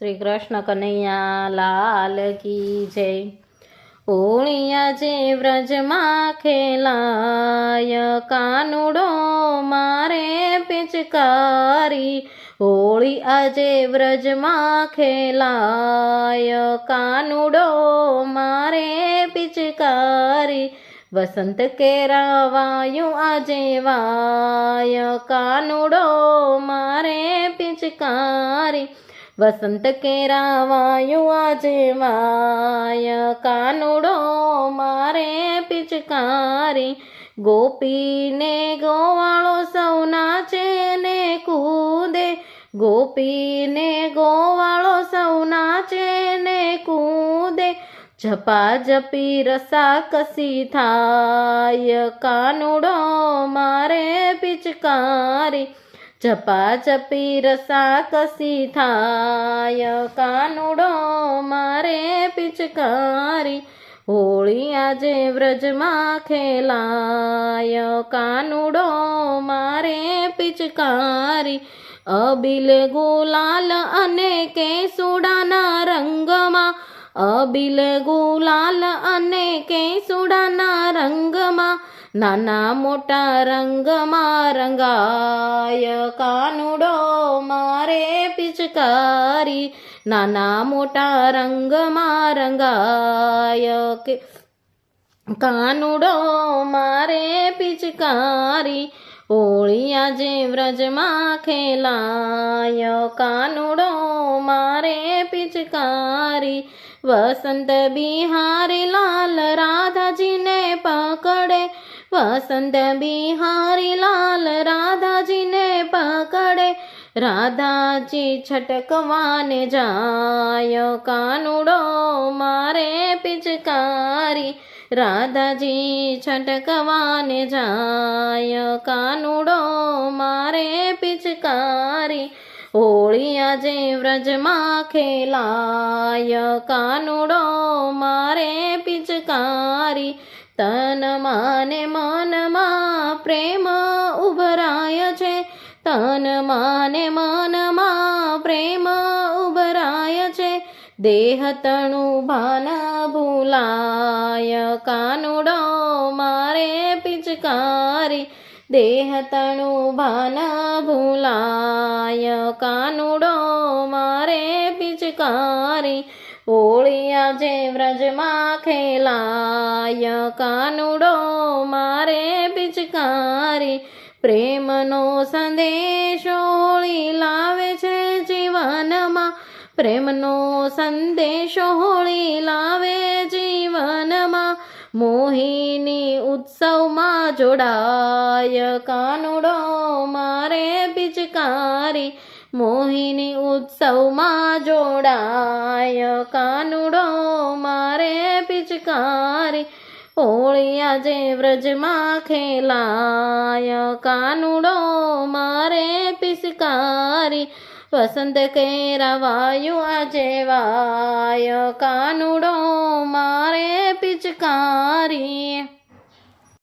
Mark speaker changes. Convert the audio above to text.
Speaker 1: શ્રી કૃષ્ણ કનૈયા લાલ કી જય। હોળી આજે વ્રજમાં ખેલાય, કાનુડો મારે પિચકારી। હોળી આજે વ્રજમાં ખેલાય, કાનુડો મારે પિચકારી। વસંત કેરાવાયું આજે વાય, કાનુડો મારે પિચકારી। વસંત કેરાવાયું આજે વાય, કાનુડો મારે પિચકારી। ગોપીને ગોવાળો સૌ નાચે ને કૂદે, ગોપીને ગોવાળો સૌ નાચે ને કૂદે। ઝપાઝપી રસાકસી થાય, કાનુડો મારે પિચકારી। ઝપાઝપી રસાકસી થાય, કાનુડો મારે પિચકારી। હોળી આજે વ્રજમાં ખેલાય, કાનુડો મારે પિચકારી। અબીલ ગુલાલ અને કેસુડાના રંગમાં, અબીલ ગુલાલ અને કેસુડાના રંગમાં, નાના મોટા રંગમાં રંગાય, કાનુડો મારે પિચકારી। નાના મોટા રંગમાં રંગાય, કાનુડો મારે પિચકારી। હોળી આજે વ્રજમાં ખેલાય, કાનુડો મારે પિચકારી। વસંત બિહારી લાલ રાધાજીને પકડે, વસંત બિહારી લાલ રાધાજીને પકડે। રાધાજી છટકવાને જાય, કાનુડો મારે પિચકારી। રાધાજી છટકવાને જાય, કાનુડો મારે પિચકારી। હોળી આજે વ્રજમાં ખેલાય, કાનુડો મારે પિચકારી। તન માને મનમાં પ્રેમ ઉભરાય છે, તન માને મનમાં પ્રેમ ઉભરાય છે। દેહ તણું ભાન ભૂલાય, કાનુડો મારે પિચકારી। દેહ તણું ભાન ભૂલાય, કાનુડો મારે પિચકારી। હોળી આજે વ્રજમાં ખેલાય, કાનુડો મારે પિચકારી। પ્રેમનો સંદેશો હોળી લાવે છે જીવનમાં, પ્રેમનો સંદેશો હોળી લાવે જીવનમાં। મોહિની ઉત્સવમાં જોડાય, કાનુડો મારે પિચકારી। મોહિની ઉત્સવમાં જોડાય, કાનુડો મારે પિચકારી। હોળી આજે વ્રજમાં ખેલાય, કાનુડો મારે પિચકારી। વસંત કેરાવાયું આજે વાય, કાનુડો મારે પિચકારી।